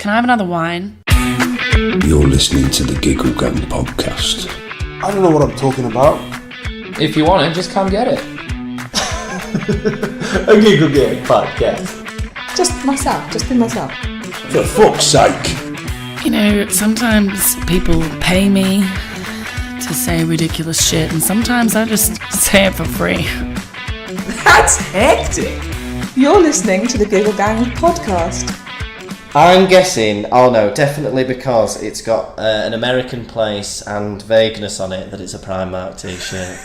can I have another wine? You're listening to the Giggle Gang podcast. I don't know what I'm talking about. If you want it, just come get it. A Giggle Gang podcast. Just be myself. For fuck's sake. You know, sometimes people pay me to say ridiculous shit, and sometimes I just say it for free. That's hectic. You're listening to the Giggle Gang podcast. I'm guessing, oh no, definitely because it's got an American place and vagueness on it, that it's a Primark t-shirt.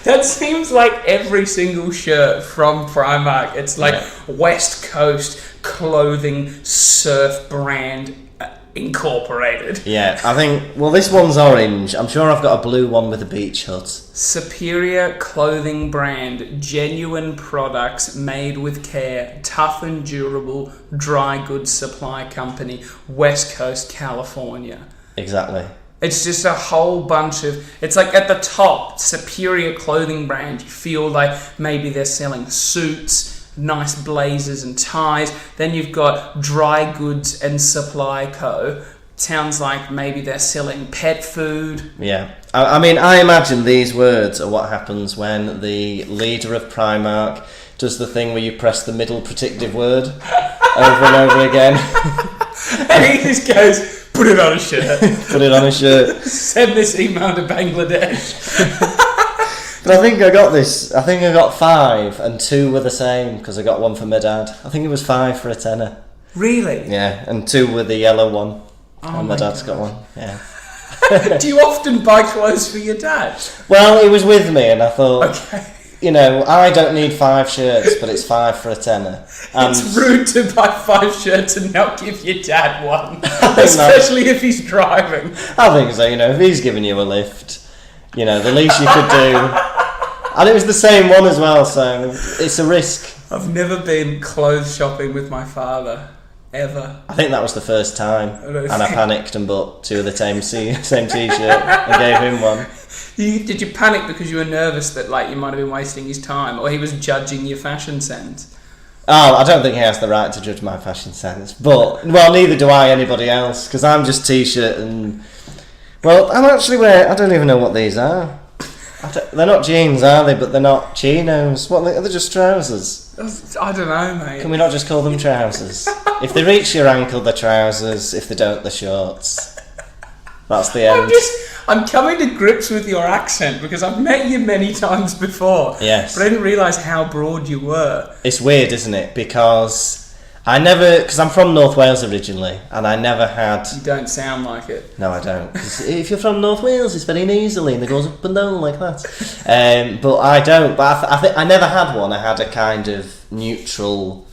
That seems like every single shirt from Primark. It's like West Coast clothing surf brand incorporated. Yeah, I think, well, this one's orange. I'm sure I've got a blue one with a beach hut. Superior clothing brand, genuine products made with care, tough and durable, dry goods supply company, West Coast, California. Exactly. It's just a whole bunch of... It's like at the top, superior clothing brand. You feel like maybe they're selling suits, nice blazers and ties. Then you've got Dry Goods and Supply Co. Sounds like maybe they're selling pet food. Yeah. I mean, I imagine these words are what happens when the leader of Primark does the thing where you press the middle predictive word over and over again. And he just goes, put it on a shirt. Put it on a shirt. Send this email to Bangladesh. But I think I got this. I think I got 5 and 2 were the same because I got one for my dad. I think it was 5 for a tenner. Really? Yeah, and 2 with the yellow one. Oh, and my dad's got one. Yeah. Do you often buy clothes for your dad? Well, he was with me, and I thought, Okay. you know, I don't need 5 shirts, but it's 5 for a tenner. And It's rude to buy 5 shirts and not give your dad one, especially if he's driving. I think so. You know, if he's giving you a lift, you know, the least you could do. And it was the same one as well, so it's a risk. I've never been clothes shopping with my father. Ever. I think that was the first time, don't and I think- panicked and bought 2 of the same t-shirt and gave him one. Did you panic because you were nervous that like you might have been wasting his time, or he was judging your fashion sense? Oh, I don't think he has the right to judge my fashion sense, but, well, neither do I anybody else, because I'm just t-shirt and, well, I'm actually wearing, I don't even know what these are. They're not jeans, are they? But they're not chinos. What are they? They're just trousers. I don't know, mate. Can we not just call them trousers? If they reach your ankle, they're trousers. If they don't, they're shorts. That's the end. I'm coming to grips with your accent because I've met you many times before. Yes. But I didn't realise how broad you were. It's weird, isn't it? Because because I'm from North Wales originally, and I never had... You don't sound like it. No, I don't. 'Cause if you're from North Wales, it's very nasally and it goes up and down like that. But I don't. But I think I never had one. I had a kind of neutral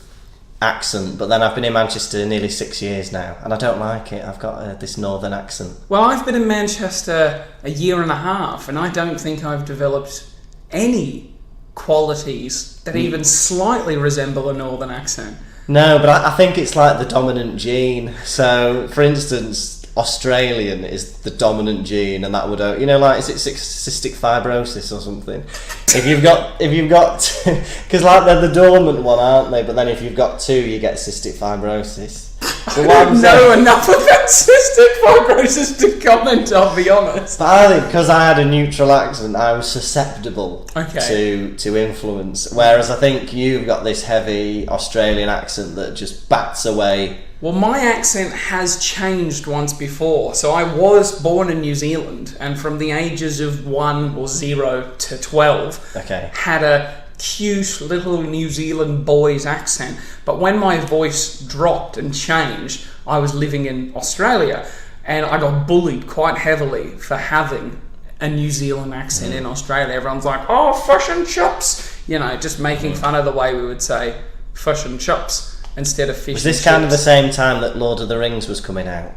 accent, but then I've been in Manchester nearly 6 years now, and I don't like it. I've got this northern accent. Well, I've been in Manchester a year and a half, and I don't think I've developed any qualities that even slightly resemble a northern accent. No, but I think it's like the dominant gene. So, for instance, Australian is the dominant gene, and that would, you know, like, is it cystic fibrosis or something? If you've got, because like they're the dormant one, aren't they? But then if you've got 2, you get cystic fibrosis. I don't know enough about cystic fibrosis to comment, I'll be honest. But I think because I had a neutral accent, I was susceptible Okay. to influence. Whereas I think you've got this heavy Australian accent that just bats away. Well, my accent has changed once before. So I was born in New Zealand, and from the ages of 1 or 0 to 12, had a cute little New Zealand boy's accent. But when my voice dropped and changed, I was living in Australia, and I got bullied quite heavily for having a New Zealand accent in Australia. Everyone's like, oh, fish and chips, you know, just making fun of the way we would say fish and chips instead of fish and chips. Was this kind of the same time that Lord of the Rings was coming out?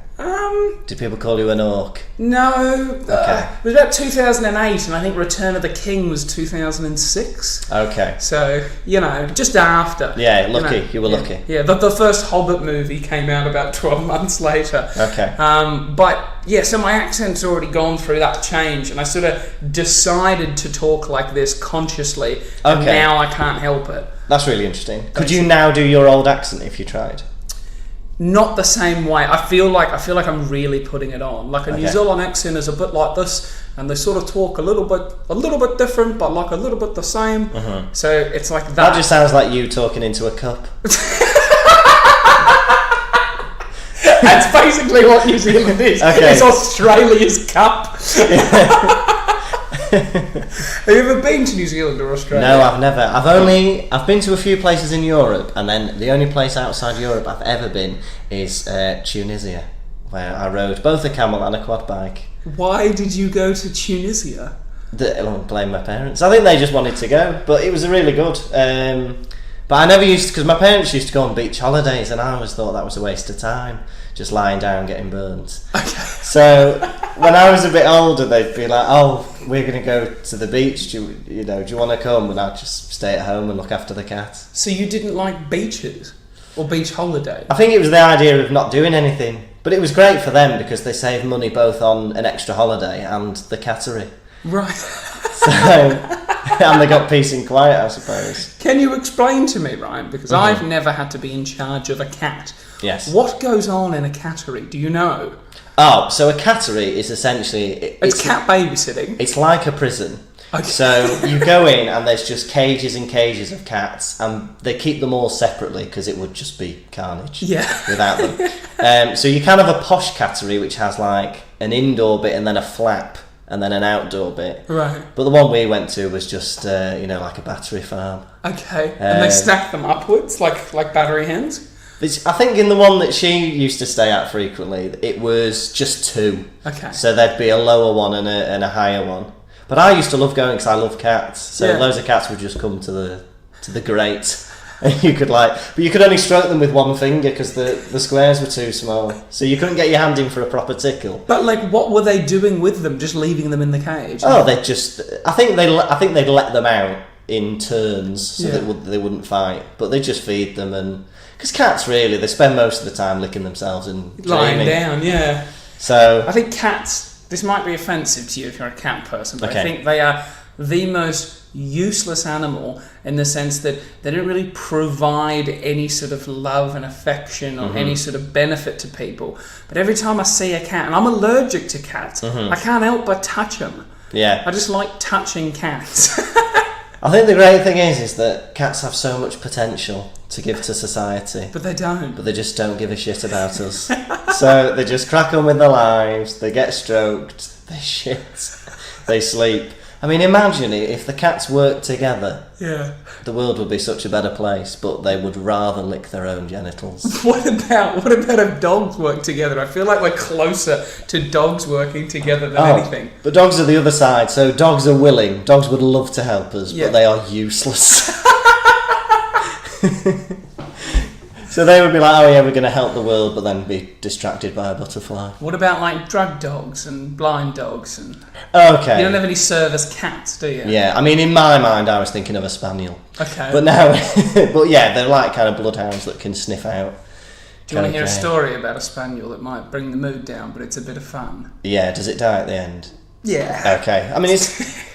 Did people call you an orc? No. Okay. It was about 2008, and I think Return of the King was 2006. Okay. So, you know, just after. Yeah, lucky. You were lucky. Yeah, the first Hobbit movie came out about 12 months later. Okay. But, yeah, so my accent's already gone through that change, and I sort of decided to talk like this consciously, and now I can't help it. That's really interesting. Could you now do your old accent if you tried? not the same way. I feel like I'm really putting it on. Like a New Zealand accent is a bit like this, and they sort of talk a little bit different, but like a little bit the same. So it's like that. That just sounds like you talking into a cup. That's basically what New Zealand is. Okay. It's Australia's cup. Have you ever been to New Zealand or Australia? No, I've never. I've been to a few places in Europe, and then the only place outside Europe I've ever been is Tunisia, where I rode both a camel and a quad bike. Why did you go to Tunisia? I won't blame my parents. I think they just wanted to go, but it was really good. But I never used to, because my parents used to go on beach holidays, and I always thought that was a waste of time, just lying down getting burnt. Okay. So when I was a bit older, they'd be like, "Oh, we're going to go to the beach. Do you want to come?" And I'd just stay at home and look after the cat. So you didn't like beaches or beach holidays? I think it was the idea of not doing anything, but it was great for them because they saved money both on an extra holiday and the cattery. Right. So, and they got peace and quiet, I suppose. Can you explain to me, Ryan? Because I've never had to be in charge of a cat. Yes. What goes on in a cattery? Do you know? Oh, so a cattery is essentially... It's cat babysitting. It's like a prison. Okay. So you go in and there's just cages and cages of cats, and they keep them all separately because it would just be carnage without them. So you kind of a posh cattery which has like an indoor bit and then a flap and then an outdoor bit. Right. But the one we went to was just, like a battery farm. Okay. And they stack them upwards like battery hens? I think in the one that she used to stay at frequently, it was just 2. Okay. So there'd be a lower one and a higher one. But I used to love going because I love cats. So loads of cats would just come to the grate. And you could but you could only stroke them with one finger because the squares were too small. So you couldn't get your hand in for a proper tickle. But what were they doing with them? Just leaving them in the cage? Oh, they just... I think they'd let them out in turns so they wouldn't fight. But they just feed them and... Because cats really, they spend most of the time licking themselves and dreaming. Lying down, yeah. So... I think cats... This might be offensive to you if you're a cat person, but I think they are the most useless animal in the sense that they don't really provide any sort of love and affection or any sort of benefit to people. But every time I see a cat, and I'm allergic to cats, I can't help but touch them. Yeah. I just like touching cats. I think the great thing is that cats have so much potential to give to society. But they don't. But they just don't give a shit about us. So they just crack on with their lives, they get stroked, they shit, they sleep. I mean, imagine if the cats worked together. Yeah. The world would be such a better place, but they would rather lick their own genitals. What about if dogs work together? I feel like we're closer to dogs working together than anything. But dogs are the other side, so dogs are willing. Dogs would love to help us, but they are useless. So they would be like, oh yeah, we're going to help the world, but then be distracted by a butterfly. What about drug dogs and blind dogs? Okay. You don't have any service cats, do you? Yeah, I mean, in my mind, I was thinking of a spaniel. Okay. But now, they're like kind of bloodhounds that can sniff out. Do you want to hear a story about a spaniel that might bring the mood down, but it's a bit of fun? Yeah, does it die at the end? Yeah. Okay. I mean,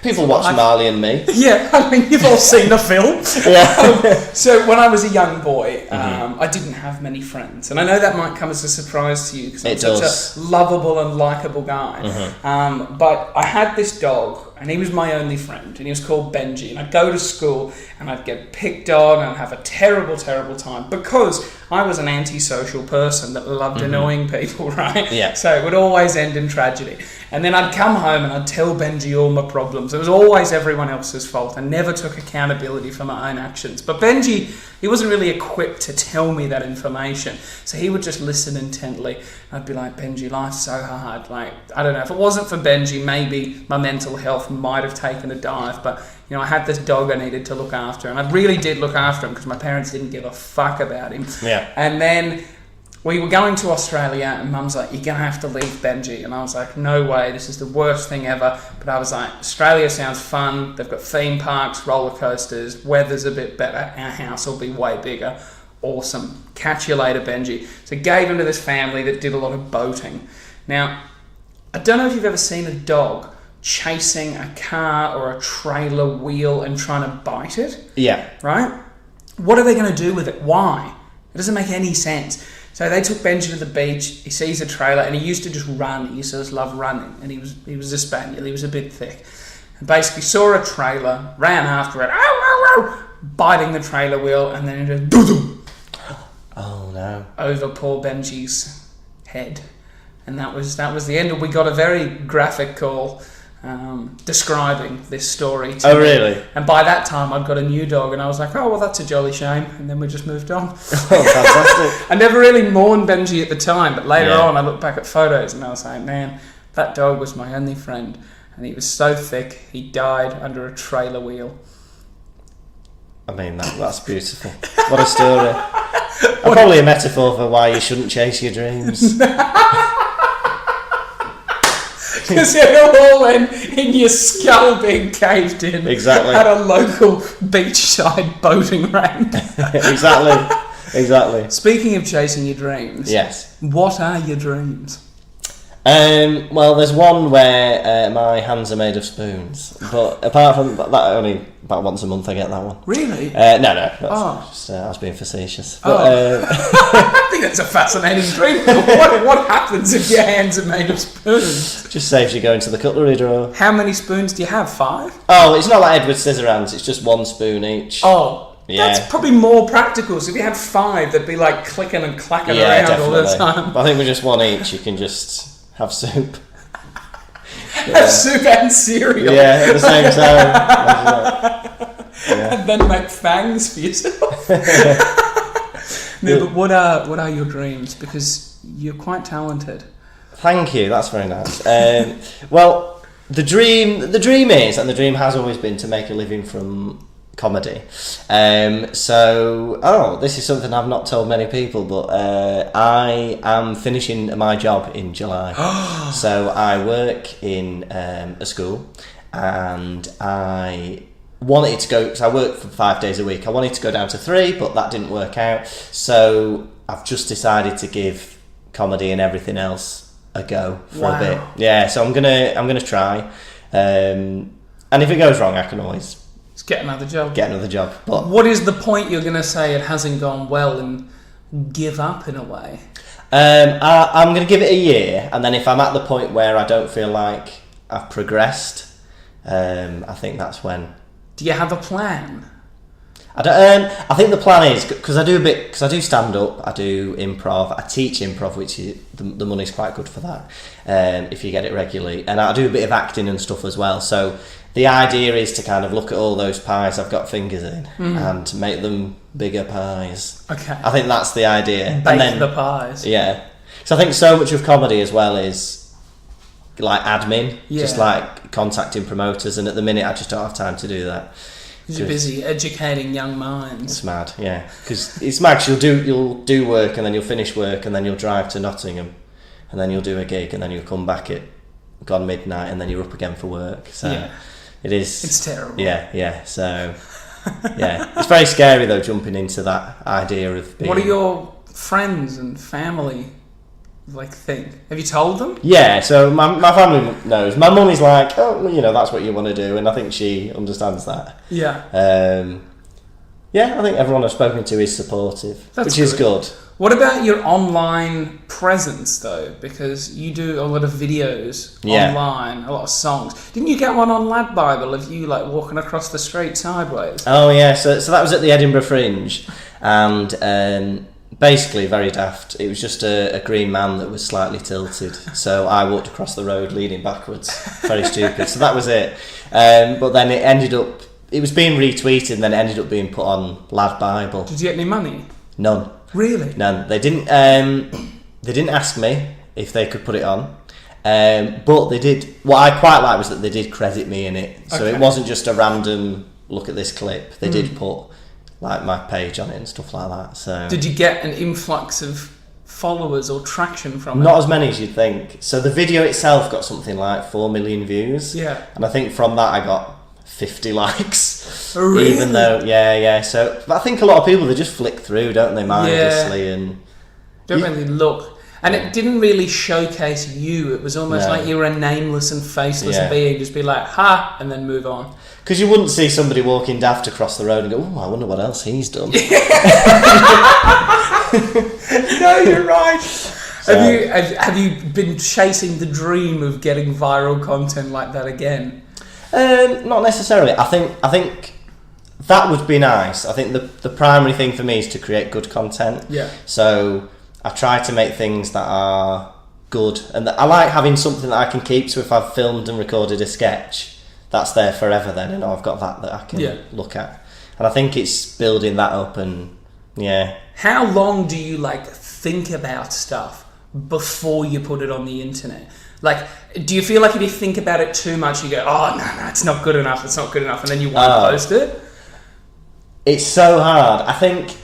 people watch Marley and Me. Yeah, I mean, you've all seen the film. Yeah. So when I was a young boy, I didn't have many friends. And I know that might come as a surprise to you because I'm such a lovable and likeable guy. But I had this dog, and he was my only friend, and he was called Benji. And I'd go to school, and I'd get picked on, and I'd have a terrible, terrible time because I was an antisocial person that loved annoying people, right? Yeah. So it would always end in tragedy. And then I'd come home and I'd tell Benji all my problems. It was always everyone else's fault. I never took accountability for my own actions. But Benji, he wasn't really equipped to tell me that information. So he would just listen intently. I'd be like, Benji, life's so hard. I don't know. If it wasn't for Benji, maybe my mental health might have taken a dive. But, I had this dog I needed to look after. And I really did look after him because my parents didn't give a fuck about him. Yeah. And then we were going to Australia and Mum's like, you're going to have to leave Benji. And I was like, no way, this is the worst thing ever. But I was like, Australia sounds fun. They've got theme parks, roller coasters, weather's a bit better. Our house will be way bigger. Awesome. Catch you later, Benji. So gave him to this family that did a lot of boating. Now, I don't know if you've ever seen a dog chasing a car or a trailer wheel and trying to bite it. Yeah. Right? What are they going to do with it? Why? It doesn't make any sense. So they took Benji to the beach. He sees a trailer, and he used to just run. He used to just love running, and he was a spaniel. He was a bit thick. And basically saw a trailer, ran after it, ow, ow, ow, biting the trailer wheel, and then it just doo-doo, Oh no! over poor Benji's head, and that was the end. We got a very graphic call describing this story to me. Really? And by that time I'd got a new dog, and I was like, oh well, that's a jolly shame, and then we just moved on. Oh, fantastic! I never really mourned Benji at the time, but later Yeah. on I looked back at photos and I was like, man, that dog was my only friend, and he was so thick he died under a trailer wheel. I mean, that's beautiful. What a story! And probably a metaphor for why you shouldn't chase your dreams. Because it all went in your skull being caved in. Exactly. At a local beachside boating ramp. Exactly. Speaking of chasing your dreams, Yes. what are your dreams? Well, there's one where my hands are made of spoons, but apart from that, only about once a month I get that one. Really? No, that's Oh. just, I was being facetious. But, I think that's a fascinating dream. What happens if your hands are made of spoons? just saves you going to the cutlery drawer. How many spoons do you have? 5? Oh, it's not like Edward Scissorhands, it's just one spoon each. Oh, Yeah. that's probably more practical. So if you had 5, they'd be like clicking and clacking Yeah, around definitely. all the time. But I think with just one each, you can just have soup. Have soup and cereal. Yeah, at the same time. And then make fangs for yourself. No, but what are your dreams? Because you're quite talented. Thank you, that's very nice. Well, the dream is, and the dream has always been, to make a living from comedy. So this is something I've not told many people, but I am finishing my job in July. So I work in a school, and I wanted to go, because I work for 5 days a week. I wanted to go down to 3, but that didn't work out. So I've just decided to give comedy and everything else a go for a bit. Yeah, so I'm gonna try, and if it goes wrong, I can always Get another job. But what is the point you're going to say it hasn't gone well and give up in a way? I'm going to give it a year, and then if I'm at the point where I don't feel like I've progressed, I think that's when. Do you have a plan? I think the plan is, because I do stand up, I do improv, I teach improv, which is the money's quite good for that, if you get it regularly, and I do a bit of acting and stuff as well. So the idea is to kind of look at all those pies I've got fingers in and make them bigger pies. Okay. I think that's the idea. Bake the pies. Yeah. So I think so much of comedy as well is like admin, just like contacting promoters, and at the minute I just don't have time to do that. Because you're busy educating young minds. It's mad, yeah. Because it's mad. 'Cause you'll do work, and then you'll finish work, and then you'll drive to Nottingham, and then you'll do a gig, and then you'll come back at gone midnight, and then you're up again for work. So it is. It's terrible. Yeah. So yeah, it's very scary though, jumping into that idea of being. What are your friends and family think? Have you told them? Yeah, so my family knows. My mum is like, oh, that's what you want to do, and I think she understands that. Yeah. I think everyone I've spoken to is supportive, which is good. What about your online presence, though? Because you do a lot of videos online, a lot of songs. Didn't you get one on Lad Bible of you walking across the street sideways? Oh yeah, so that was at the Edinburgh Fringe, and basically very daft. It was just a green man that was slightly tilted, so I walked across the road leaning backwards. Very stupid. So that was it. But then it was being retweeted, and then it ended up being put on Lad Bible. Did you get any money? None. Really? None. They didn't ask me if they could put it on, but they did. What I quite like was that they did credit me in it, so it wasn't just a random look at this clip. They did put my page on it and stuff like that. So did you get an influx of followers or traction from it? Not as many as you'd think. So the video itself got something like 4 million views. Yeah. And I think from that I got 50 likes. Oh, really? Even though, yeah. So, but I think a lot of people, they just flick through, don't they, mindlessly, and don't really look. And it didn't really showcase you. It was almost like you were a nameless and faceless being. Just be like, ha, and then move on. Because you wouldn't see somebody walking daft across the road and go, oh, I wonder what else he's done. No, you're right. Have you been chasing the dream of getting viral content like that again? Not necessarily. I think that would be nice. I think the primary thing for me is to create good content. Yeah. So I try to make things that are good, and I like having something that I can keep. So if I've filmed and recorded a sketch, that's there forever. Then, and I've got that I can look at. And I think it's building that up, and yeah. How long do you think about stuff before you put it on the internet? Do you feel like if you think about it too much, you go, oh, no, it's not good enough, and then you won't post it? It's so hard. I think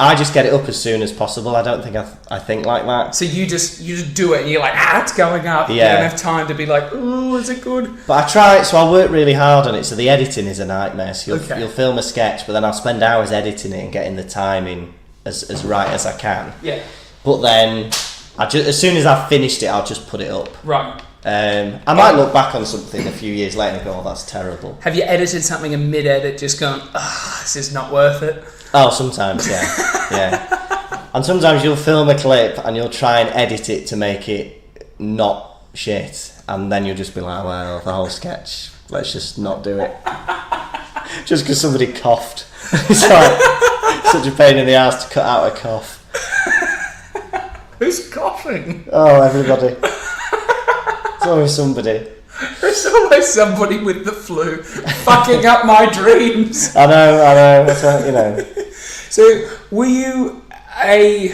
I just get it up as soon as possible. I don't think I think like that. So you just do it, and you're like, it's going up. Yeah. You don't have time to be like, oh, is it good? But I try, so I work really hard on it, so the editing is a nightmare. So you'll film a sketch, but then I'll spend hours editing it and getting the timing as right as I can. Yeah. But then, as soon as I've finished it, I'll just put it up. Right. I might look back on something a few years later and go, oh, that's terrible. Have you edited something in mid-edit just going, this is not worth it? Oh, sometimes, yeah. Yeah. And sometimes you'll film a clip and you'll try and edit it to make it not shit. And then you'll just be like, well, the whole sketch, let's just not do it. Just because somebody coughed. It's like such a pain in the ass to cut out a cough. Who's coughing? Oh, everybody. It's always somebody. There's always somebody with the flu fucking up my dreams. I know. So, were you I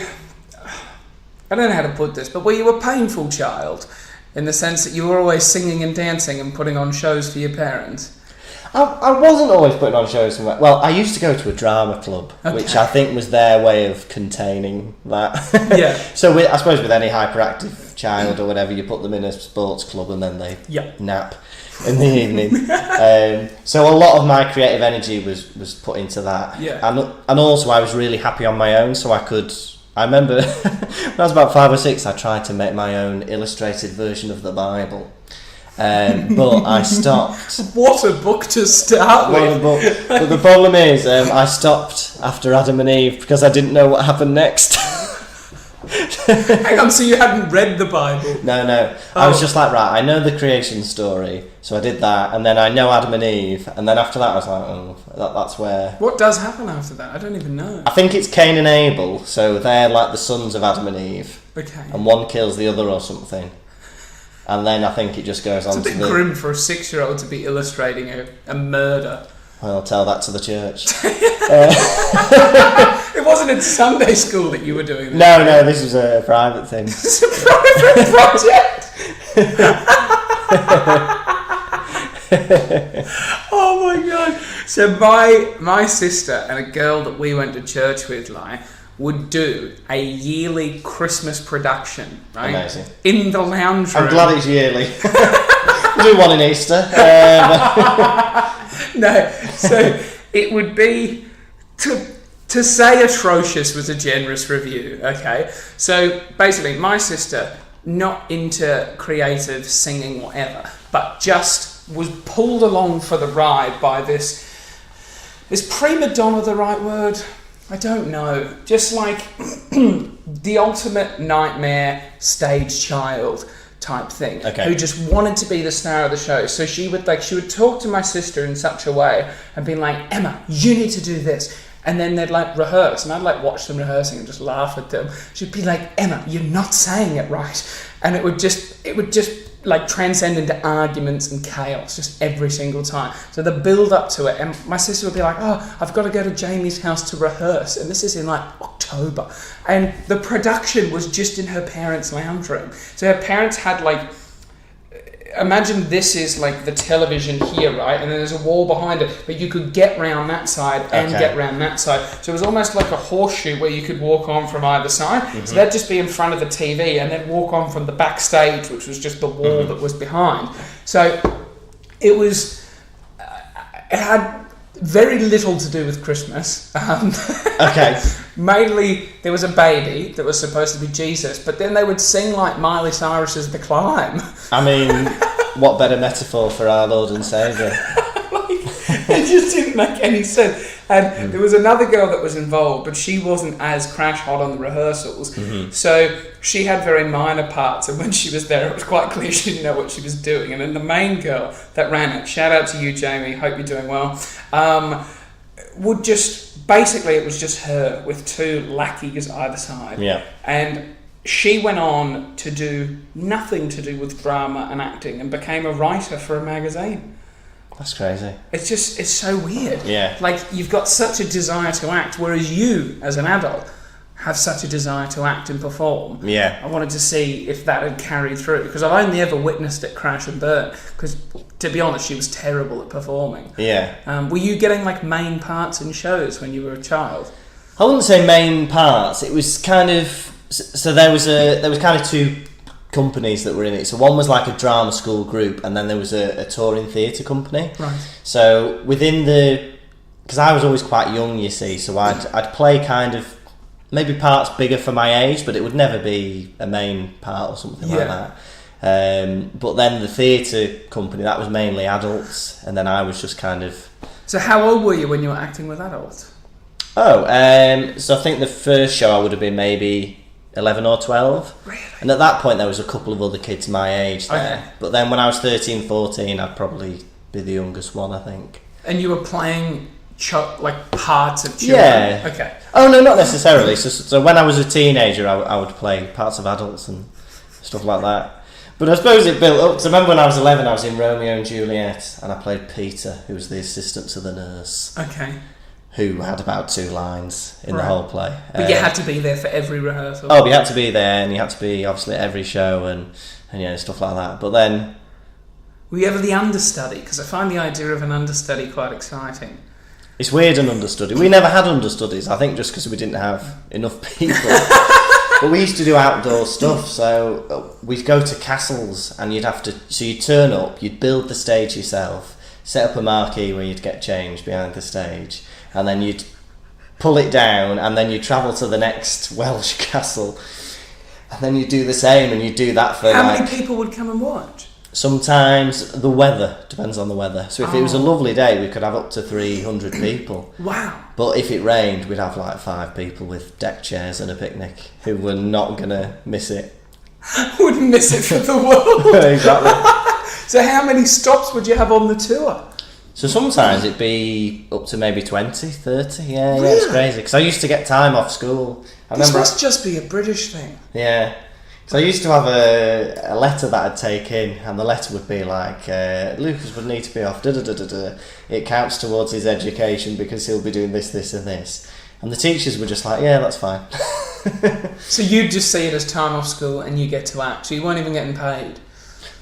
don't know how to put this, but were you a painful child in the sense that you were always singing and dancing and putting on shows for your parents? I wasn't always putting on shows for well, I used to go to a drama club, which I think was their way of containing that. Yeah. So I suppose with any hyperactive child or whatever, you put them in a sports club and then they nap in the evening. So a lot of my creative energy was put into that. Yeah. And also I was really happy on my own, so I remember when I was about 5 or 6, I tried to make my own illustrated version of the Bible. But I stopped. What a book to start with! But the problem is, I stopped after Adam and Eve because I didn't know what happened next. Hang on, so you hadn't read the Bible? No. I was just like, right, I know the creation story, so I did that, and then I know Adam and Eve, and then after that I was like, oh, that's where... What does happen after that? I don't even know. I think it's Cain and Abel, so they're like the sons of Adam and Eve. Okay. And one kills the other or something. And then I think it just goes on to It's a bit grim for a 6-year-old to be illustrating a murder. Well, I'll tell that to the church. It wasn't in Sunday school that you were doing this. No, this was a private thing. It's a private project! Oh my god. So my sister and a girl that we went to church with, would do a yearly Christmas production, right? Amazing. In the lounge room. I'm glad it's yearly. We'll do one in Easter. No, so it would be, to say atrocious was a generous review, okay? So basically, my sister, not into creative singing, whatever, but just was pulled along for the ride by this... Is prima donna the right word? I don't know. Just like the ultimate nightmare stage child type thing, who just wanted to be the star of the show. So she would talk to my sister in such a way and be like, Emma, you need to do this. And then they'd rehearse, and I'd watch them rehearsing and just laugh at them. She'd be like, Emma, you're not saying it right. And it would just transcend into arguments and chaos just every single time. So the build up to it, and my sister would be like, oh, I've got to go to Jamie's house to rehearse, and this is in October, and the production was just in her parents' lounge room. So her parents had imagine this is the television here, right, and then there's a wall behind it, but you could get round that side and get round that side. So it was almost like a horseshoe where you could walk on from either side. Mm-hmm. So that'd just be in front of the TV, and then walk on from the backstage, which was just the wall that was behind. So it was, it had very little to do with Christmas. Mainly, there was a baby that was supposed to be Jesus, but then they would sing Miley Cyrus's The Climb. I mean, what better metaphor for our Lord and Saviour? It just didn't make any sense. And there was another girl that was involved, but she wasn't as crash hot on the rehearsals. So she had very minor parts, and when she was there, it was quite clear she didn't know what she was doing. And then the main girl that ran it, shout out to you, Jamie, hope you're doing well, would just, basically it was just her with two lackeys either side. Yeah. And she went on to do nothing to do with drama and acting and became a writer for a magazine. That's crazy. It's so weird. Yeah. Like, you've got such a desire to act, whereas you, as an adult, have such a desire to act and perform. Yeah. I wanted to see if that had carried through, because I've only ever witnessed it crash and burn, because, to be honest, she was terrible at performing. Yeah. Were you getting, like, main parts in shows when you were a child? I wouldn't say main parts. It was kind of... So there was kind of two companies that were in it. So one was like a drama school group, and then there was a touring theatre company. Right. So within the... Because I was always quite young, you see, so I'd play kind of... Maybe parts bigger for my age, but it would never be a main part or something like that. But then the theatre company, that was mainly adults, and then I was just kind of... So how old were you when you were acting with adults? So I think the first show I would have been maybe 11 or 12. Really? And at that point there was a couple of other kids my age there. Okay. But then when I was 13, 14, I'd probably be the youngest one, I think. And you were playing like parts of children? Yeah. Okay. Oh no, not necessarily. So when I was a teenager, I would play parts of adults and stuff like that. But I suppose it built up. So I remember when I was 11, I was in Romeo and Juliet, and I played Peter, who was the assistant to the nurse. Okay. Who had about 2 lines in the whole play. But you had to be there for every rehearsal? Oh, you had to be there, and you had to be, obviously, at every show, and stuff like that. But then... Were you ever the understudy? Because I find the idea of an understudy quite exciting. It's weird, an understudy. We never had understudies, I think just because we didn't have enough people. But we used to do outdoor stuff, so we'd go to castles, and you'd have to... So you'd turn up, you'd build the stage yourself, set up a marquee where you'd get changed behind the stage, and then you'd pull it down, and then you'd travel to the next Welsh castle, and then you'd do the same, and you'd do that for How many people would come and watch? Sometimes the weather, depends on the weather. So if it was a lovely day, we could have up to 300 people. Wow. But if it rained, we'd have like 5 people with deck chairs and a picnic who were not going to miss it. Wouldn't miss it for the world. Exactly. So how many stops would you have on the tour? So sometimes it'd be up to maybe 20, 30. Yeah, Really? it's crazy. Because I used to get time off school. This must just be a British thing. Yeah. So I used to have a letter that I'd take in, and the letter would be like, Lucas would need to be off, da-da-da-da-da. It counts towards his education because he'll be doing this, this and this. And the teachers were just like, yeah, that's fine. So you'd just see it as time off school and you get to act, so you weren't even getting paid?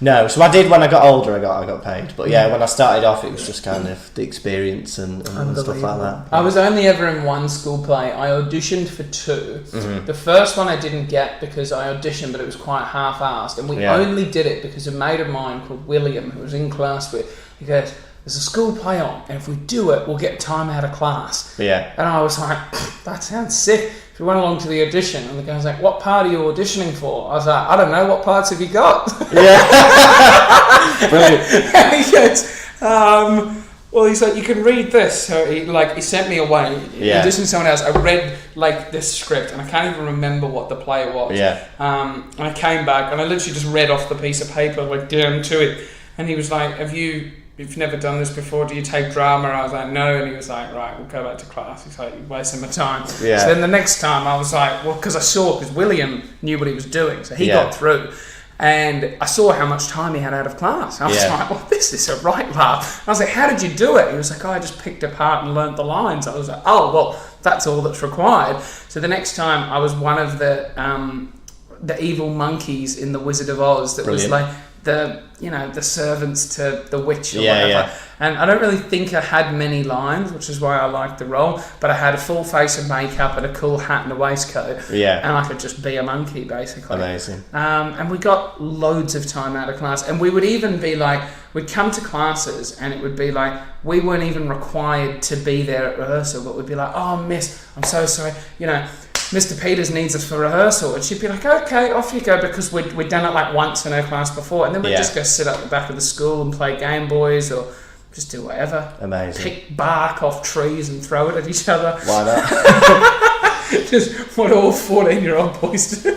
No, so I did when I got older, I got paid. But yeah, when I started off, it was just kind of the experience and stuff like that. I was only ever in one school play. I auditioned for 2. The first one I didn't get because I auditioned, but it was quite half-assed. And we only did it because a mate of mine called William, who was in class with, he goes, there's a school play on, and if we do it, we'll get time out of class. Yeah. And I was like, that sounds sick. So we went along to the audition, and the guy was like, what part are you auditioning for? I was like, I don't know, what parts have you got? Yeah. Brilliant. And he goes, well, he's like, you can read this. So he sent me away. In addition to someone else, I read like this script, and I can't even remember what the play was. Yeah. And I came back, and I literally just read off the piece of paper, like down to it. And he was like, you've never done this before, do you take drama? I was like, no. And he was like, right, we'll go back to class. He's like, you're wasting my time. Yeah. So then the next time I was like, well, because William knew what he was doing, so he got through. And I saw how much time he had out of class. I was like, well, this is a right laugh. I was like, how did you do it? He was like, I just picked a part and learnt the lines. I was like, oh, well, that's all that's required. So the next time I was one of the evil monkeys in The Wizard of Oz that was like the servants to the witch or whatever. Yeah. And I don't really think I had many lines, which is why I liked the role, but I had a full face of makeup and a cool hat and a waistcoat. Yeah. And I could just be a monkey, basically. Amazing. And we got loads of time out of class. And we would even be like, we'd come to classes and it would be like, we weren't even required to be there at rehearsal, but we'd be like, oh, miss, I'm so sorry, Mr. Peters needs us for rehearsal, and she'd be like, okay, off you go, because we'd done it like once in her class before, and then we'd just go sit at the back of the school and play Game Boys or Just do whatever. Amazing. Pick bark off trees and throw it at each other. Why not? Just what all 14-year-old boys do.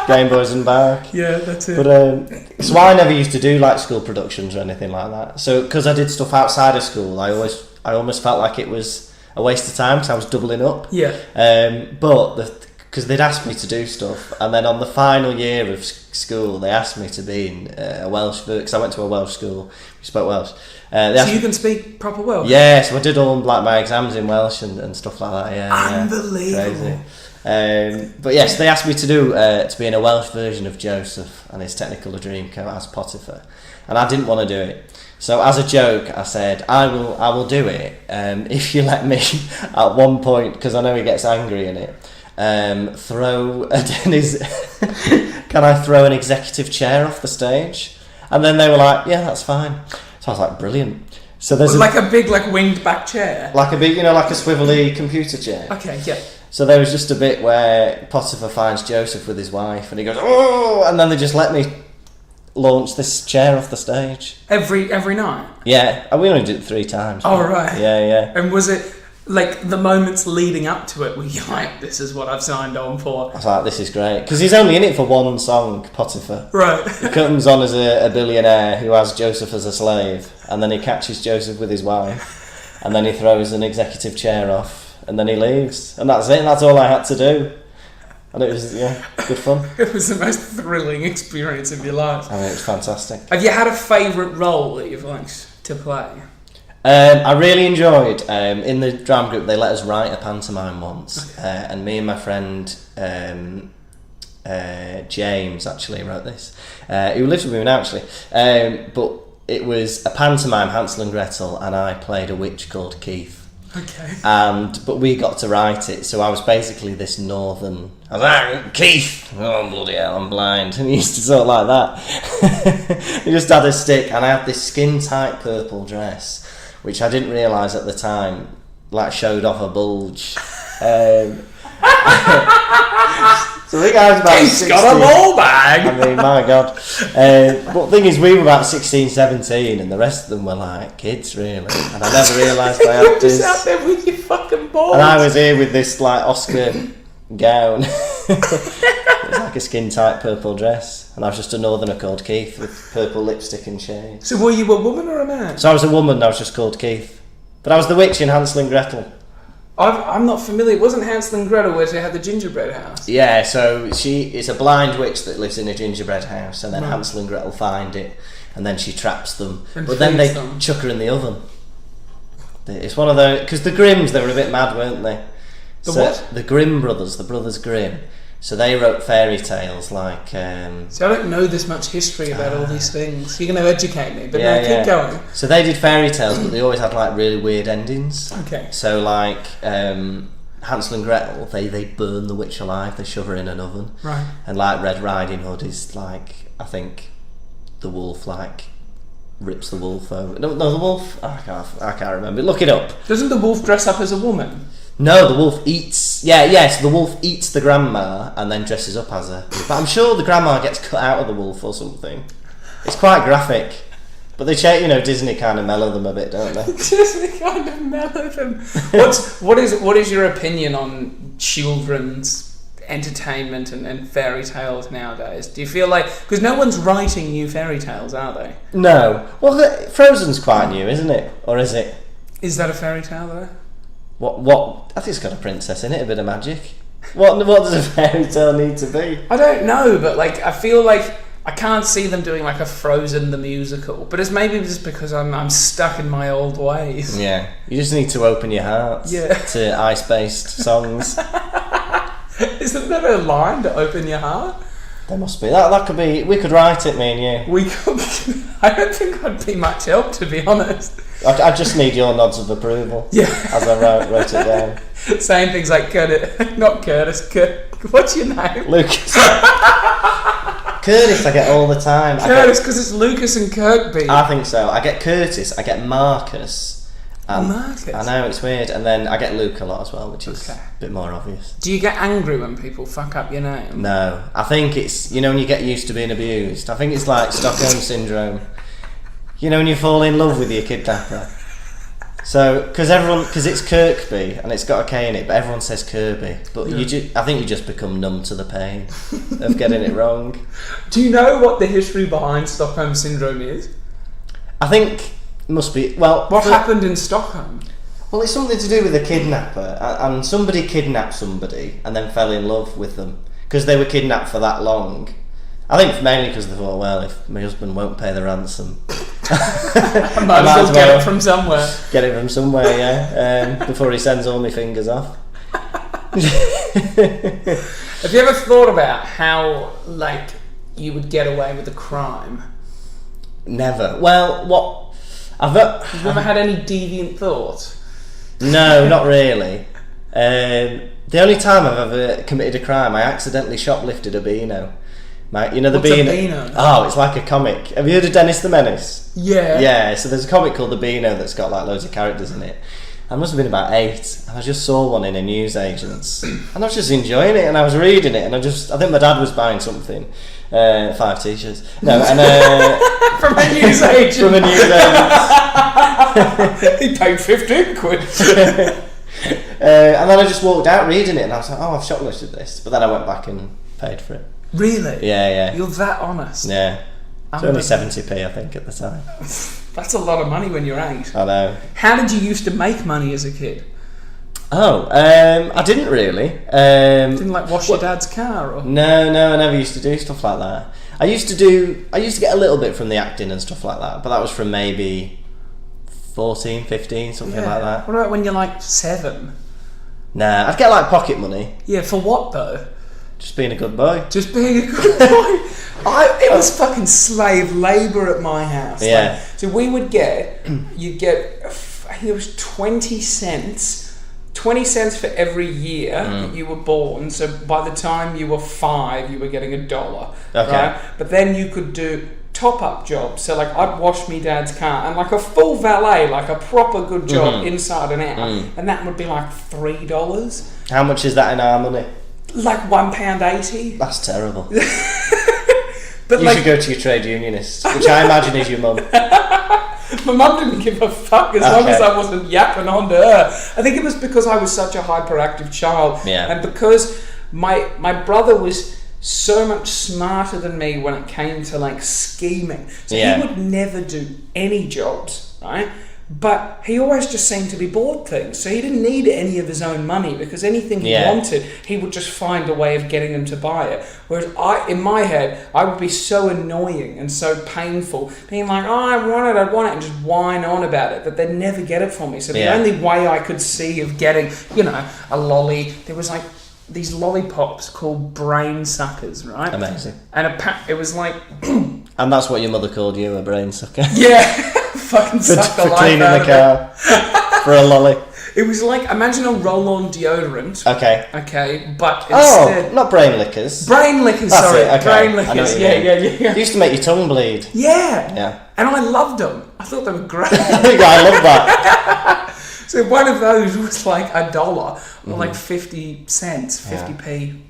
Game Boys and bark. Yeah, that's it. But so I never used to do like school productions or anything like that. So because I did stuff outside of school, I almost felt like it was a waste of time because I was doubling up. Yeah. But because they'd asked me to do stuff, and then on the final year of school, they asked me to be in a Welsh, because I went to a Welsh school. We spoke Welsh. So you can speak proper Welsh? Yeah, so I did all like my exams in Welsh and stuff like that. Yeah, Unbelievable. Crazy. But yes, they asked me to do to be in a Welsh version of Joseph and his Technicolor Dreamcoat as Potiphar, and I didn't want to do it. So as a joke, I said, I will do it if you let me at one point, because I know he gets angry in it. Can I throw an executive chair off the stage? And then they were like, yeah, that's fine. So I was like, brilliant. So there's like a big winged back chair. Like a big, like a swivelly computer chair. Okay, yeah. So there was just a bit where Potiphar finds Joseph with his wife, and he goes, oh, and then they just let me launch this chair off the stage. Every night? Yeah, and we only did it 3 times. Oh, right. Yeah. And was it, like, the moments leading up to it, were you like, this is what I've signed on for? I was like, this is great. Because he's only in it for one song, Potiphar. Right. He comes on as a billionaire who has Joseph as a slave, and then he catches Joseph with his wife, and then he throws an executive chair off, and then he leaves. And that's it, that's all I had to do. And it was, good fun. It was the most thrilling experience of your life. I mean, it was fantastic. Have you had a favourite role that you've liked to play? I really enjoyed, in the drama group, they let us write a pantomime once. Okay. And me and my friend James actually wrote this, who lives with me now actually. But it was a pantomime, Hansel and Gretel, and I played a witch called Keith. Okay. But we got to write it, so I was basically this northern. I was like, Keith, oh bloody hell, I'm blind, and he used to talk like that. He just had a stick, and I had this skin tight purple dress, which I didn't realise at the time, like showed off a bulge. So I think I was about 16. Got a ball bag! I mean, my God. But the thing is, we were about 16, 17, and the rest of them were like kids, really. And I never realised I had this. Just out there with your fucking balls. And I was here with this like Oscar gown. It was like a skin tight purple dress, and I was just a northerner called Keith with purple lipstick and shades. So were you a woman or a man? So I was a woman, I was just called Keith. But I was the witch in Hansel and Gretel. I'm not familiar. It wasn't Hansel and Gretel where they had the gingerbread house? Yeah, so it's a blind witch that lives in a gingerbread house, and then Hansel and Gretel find it, and then she traps them. But then they chuck her in the oven. It's one of those, because the Grimms, they were a bit mad, weren't they? What? The Grimm brothers, the brothers Grimm. So they wrote fairy tales like... See, I don't know this much history about all these things. You're going to educate me, but keep going. So they did fairy tales, but they always had like really weird endings. Okay. So like Hansel and Gretel, they burn the witch alive, they shove her in an oven. Right. And like Red Riding Hood is like, I think the wolf like rips the wolf over. No, the wolf, I can't remember. Look it up. Doesn't the wolf dress up as a woman? No, the wolf eats... so the wolf eats the grandma and then dresses up as her. But I'm sure the grandma gets cut out of the wolf or something. It's quite graphic. But they Disney kind of mellow them a bit, don't they? Disney kind of mellow them. What is your opinion on children's entertainment and fairy tales nowadays? Do you feel like... Because no one's writing new fairy tales, are they? No. Well, Frozen's quite new, isn't it? Or is it? Is that a fairy tale, though? What? I think it's got a princess in it, a bit of magic. What does a fairy tale need to be? I don't know, but like I feel like I can't see them doing like a Frozen the musical. But it's maybe just because I'm stuck in my old ways. Yeah, you just need to open your heart to ice-based songs. Isn't there a line to open your heart? There must be. That could be. We could write it, me and you. We could. I don't think I'd be much help, to be honest. I just need your nods of approval. Yeah. As I wrote it down. Saying things like not Curtis. What's your name? Lucas. Curtis, I get all the time. Curtis, because it's Lukas and Kirkby. I think so. I get Curtis. I get Marcus. Marcus. I know, it's weird. And then I get Luke a lot as well, which is a bit more obvious. Do you get angry when people fuck up your name? No. I think it's, when you get used to being abused. I think it's like Stockholm Syndrome. You know when you fall in love with your kidnapper. So, because it's Kirkby and it's got a K in it, but everyone says Kirby. But I think you just become numb to the pain of getting it wrong. Do you know what the history behind Stockholm Syndrome is? I think it must be... Well, what happened in Stockholm? Well, it's something to do with a kidnapper. And somebody kidnapped somebody and then fell in love with them. Because they were kidnapped for that long. I think mainly because they thought, well, if my husband won't pay the ransom... I might as well get it from somewhere. Get it from somewhere, yeah. Before he sends all my fingers off. Have you ever thought about how, like, you would get away with a crime? Never. Well, what... Have you ever had any deviant thought? No, not really. The only time I've ever committed a crime, I accidentally shoplifted a Beano. You know the What's Beano? a Beano? Oh, it's like a comic. Have you heard of Dennis the Menace? Yeah. Yeah, so there's a comic called The Beano that's got like loads of characters in it. I must have been about 8, and I just saw one in a newsagent's, and I was just enjoying it, and I was reading it, and I think my dad was buying something, 5 t-shirts. No, and from a newsagent. From a newsagent. He paid 15 quid. And then I just walked out reading it, and I was like, oh, I've shoplifted this, but then I went back and paid for it. Really? Yeah. You're that honest? Yeah. It's only 70p, I think, at the time. That's a lot of money when you're 8. I know. How did you used to make money as a kid? Oh, I didn't really. Didn't like wash your dad's car? Or? No, I never used to do stuff like that. I used to get a little bit from the acting and stuff like that, but that was from maybe 14, 15, something like that. What about when you're like 7? Nah, I'd get like pocket money. Yeah, for what though? Just being a good boy. Just being a good boy. It was fucking slave labour at my house. Yeah. Like, so we would you'd get, I think it was 20 cents. 20 cents for every year that you were born. So by the time you were 5, you were getting $1. Okay. Right? But then you could do top-up jobs. So like I'd wash me dad's car and like a full valet, like a proper good job inside and out. And that would be like $3. How much is that in our money? Like £1.80. That's terrible. But you should go to your trade unionist, which I imagine is your mum. My mum didn't give a fuck as long as I wasn't yapping on to her. I think it was because I was such a hyperactive child. Yeah. And because my brother was so much smarter than me when it came to like scheming. So he would never do any jobs, right? But he always just seemed to be bored things. So he didn't need any of his own money because anything he wanted, he would just find a way of getting them to buy it. Whereas in my head, I would be so annoying and so painful, being like, oh, I want it, and just whine on about it, that they'd never get it for me. So the only way I could see of getting, a lolly, there was like these lollipops called brain suckers, right? Amazing. And it was like... And that's what your mother called you, a brain sucker? Yeah. Fucking suck the for life cleaning out the car. For a lolly. It was like, imagine a roll-on deodorant. Okay, but instead... not brain lickers. Brain lickers, That's sorry. it, okay. Brain lickers, yeah. It used to make your tongue bleed. Yeah. And I loved them. I thought they were great. I love that. So one of those was like $1 or like 50 cents, 50p.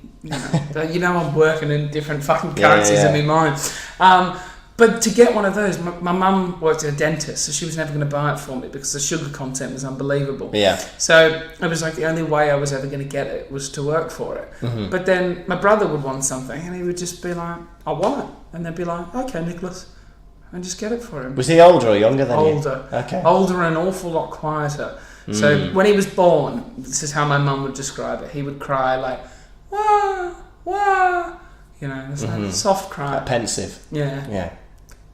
I'm working in different fucking currencies in my mind. But to get one of those, my mum worked at a dentist, so she was never going to buy it for me because the sugar content was unbelievable. Yeah. So it was like the only way I was ever going to get it was to work for it. Mm-hmm. But then my brother would want something, and he would just be like, I want it. And they'd be like, okay, Nicholas, and just get it for him. Was he older or younger than you? Older. Okay. Older and an awful lot quieter. So when he was born, this is how my mum would describe it, he would cry like, wah, wah. It's like soft cry. Like pensive. Yeah.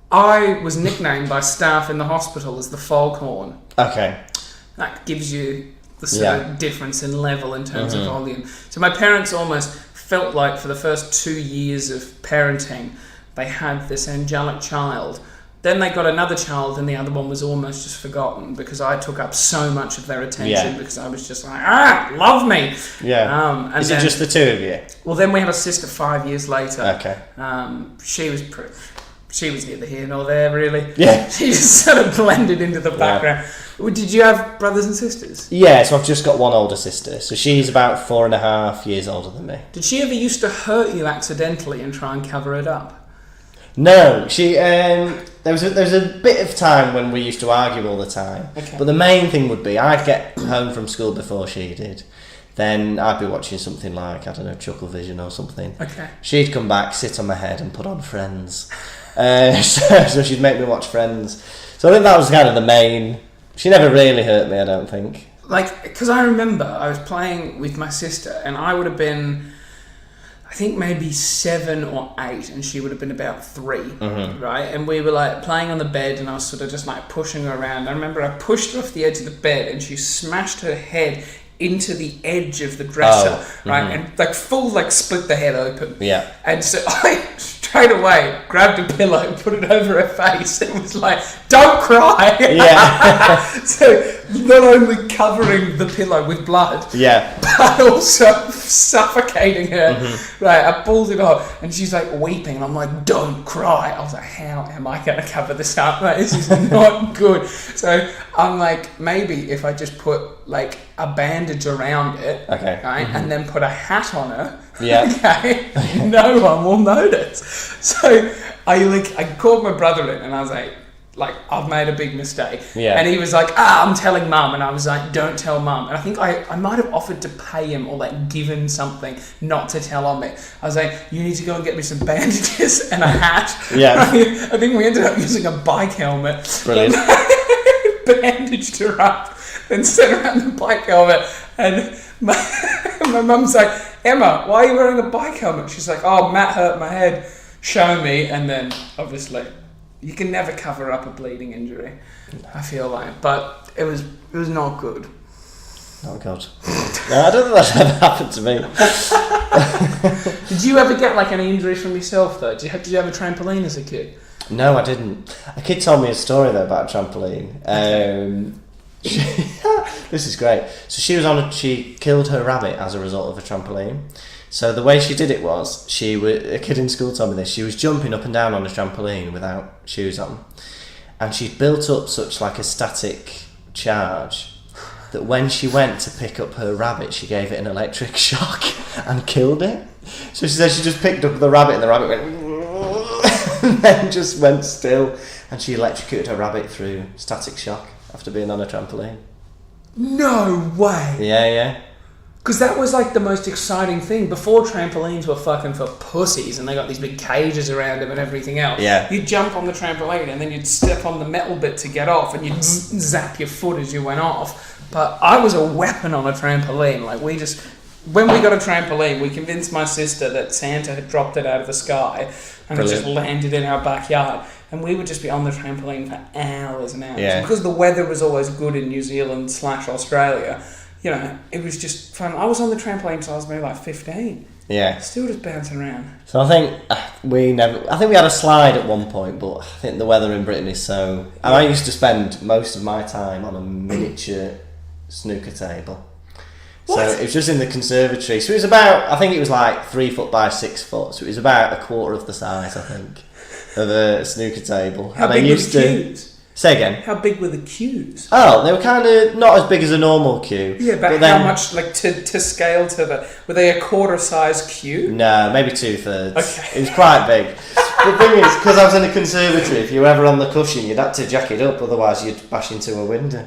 I was nicknamed by staff in the hospital as the foghorn. Okay. That gives you the sort of difference in level in terms of volume. So my parents almost felt like for the first 2 years of parenting, they had this angelic child. Then they got another child and the other one was almost just forgotten because I took up so much of their attention because I was just like, love me. Yeah. And Is it just the two of you? Well, then we had a sister 5 years later. Okay. She was neither here nor there, really. Yeah. She just sort of blended into the background. Yeah. Did you have brothers and sisters? Yeah, so I've just got one older sister. So she's about 4.5 years older than me. Did she ever used to hurt you accidentally and try and cover it up? No, she... There was a bit of time when we used to argue all the time. Okay. But the main thing would be I'd get home from school before she did. Then I'd be watching something like, I don't know, Chucklevision or something. Okay. She'd come back, sit on my head and put on Friends. So she'd make me watch Friends. So I think that was kind of the main... She never really hurt me, I don't think. Like, because I remember I was playing with my sister and I would have been, I think maybe 7 or 8 and she would have been about 3, right? And we were like playing on the bed and I was sort of just like pushing her around. I remember I pushed her off the edge of the bed and she smashed her head into the edge of the dresser, right? And like full, like split the head open. Yeah. And so I straight away grabbed a pillow, put it over her face, and was like, "Don't cry." Yeah. So not only covering the pillow with blood, Yeah. but also suffocating her. Right, I pulled it off, and she's like weeping, and I'm like, "Don't cry." I was like, "How am I going to cover this up? Like, this is not good." So I'm like, maybe if I just put like a bandage around it, Okay. right, and then put a hat on her, Yeah. okay, no one will notice. So I called my brother in, and I was like, I've made a big mistake. Yeah. And he was like, I'm telling mum. And I was like, don't tell mum. And I think I might have offered to pay him or like give him something not to tell on me. I was like, you need to go and get me some bandages and a hat. Yeah. I think we ended up using a bike helmet. Brilliant. Bandaged her up, then set her around the bike helmet. And my mum's like, Emma, why are you wearing a bike helmet? She's like, oh, Matt hurt my head. Show me. And then obviously you can never cover up a bleeding injury, I feel like. But it was not good. Oh, God. No, I don't think that's ever happened to me. Did you ever get like any injuries from yourself though? Did you have a trampoline as a kid? No, I didn't. A kid told me a story though about a trampoline. This is great. So she killed her rabbit as a result of a trampoline. So the way she did it was, a kid in school told me this, she was jumping up and down on a trampoline without shoes on. And she'd built up such like a static charge that when she went to pick up her rabbit, she gave it an electric shock and killed it. So she said she just picked up the rabbit and the rabbit went and then just went still, and she electrocuted her rabbit through static shock after being on a trampoline. No way! Yeah. Because that was like the most exciting thing. Before trampolines were fucking for pussies and they got these big cages around them and everything else. Yeah. You'd jump on the trampoline and then you'd step on the metal bit to get off and you'd zap your foot as you went off. But I was a weapon on a trampoline. Like when we got a trampoline, we convinced my sister that Santa had dropped it out of the sky and it just landed in our backyard. And we would just be on the trampoline for hours and hours. Yeah. Because the weather was always good in New Zealand / Australia, you know, it was just fun. I was on the trampoline until I was maybe like 15. Yeah. Still just bouncing around. So I think we had a slide at one point, but I think the weather in Britain is so... And I used to spend most of my time on a miniature snooker table. What? So it was just in the conservatory. So it was about, I think it was like 3 foot by 6 foot. So it was about a quarter of the size, I think, of a snooker table. How and big I were used the to cues? Say again. How big were the cues? Oh, they were kind of not as big as a normal cue. Yeah, but then, how much, like, to scale to the... Were they a quarter size cue? No, maybe 2/3. Okay. It was quite big. The thing is, because I was in a conservatory, if you were ever on the cushion, you'd have to jack it up, otherwise you'd bash into a window.